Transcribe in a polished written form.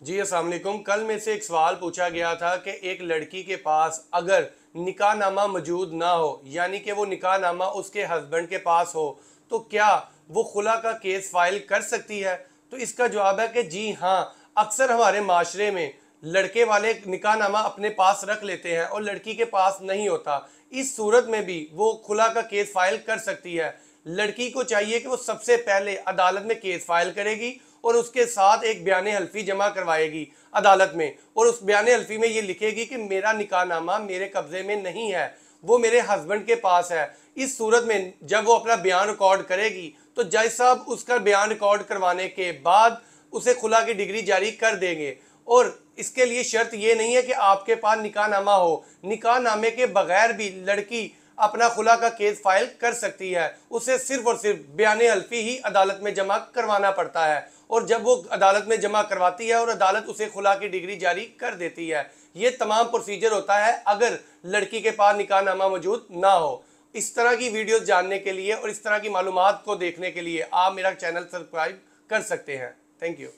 जी अस्सलाम वालेकुम। कल में से एक सवाल पूछा गया था कि एक लड़की के पास अगर निकाहनामा मौजूद ना हो, यानी कि वो निकाहनामा उसके हस्बैंड के पास हो, तो क्या वो खुला का केस फाइल कर सकती है? तो इसका जवाब है कि जी हाँ। अक्सर हमारे माशरे में लड़के वाले निकाहनामा अपने पास रख लेते हैं और लड़की के पास नहीं होता। इस सूरत में भी वो खुला का केस फाइल कर सकती है। लड़की को चाहिए कि वो सबसे पहले अदालत में केस फाइल करेगी और उसके साथ एक बयान हल्फी जमा करवाएगी अदालत में, और उस बयान हल्फी में ये लिखेगी कि मेरा निकाहनामा मेरे कब्जे में नहीं है, वो मेरे हस्बैंड के पास है। इस सूरत में जब वो अपना बयान रिकॉर्ड करेगी तो जज साहब उसका बयान रिकॉर्ड करवाने के बाद उसे खुला की डिग्री जारी कर देंगे। और इसके लिए शर्त ये नहीं है कि आपके पास निकाहनामा हो, निकाहनामे के बगैर भी लड़की अपना खुला का केस फाइल कर सकती है। उसे सिर्फ और सिर्फ बयान हल्फी ही अदालत में जमा करवाना पड़ता है, और जब वो अदालत में जमा करवाती है और अदालत उसे खुला की डिग्री जारी कर देती है। ये तमाम प्रोसीजर होता है अगर लड़की के पास निकाहनामा मौजूद ना हो। इस तरह की वीडियोस जानने के लिए और इस तरह की मालूमात को देखने के लिए आप मेरा चैनल सब्सक्राइब कर सकते हैं। Thank you.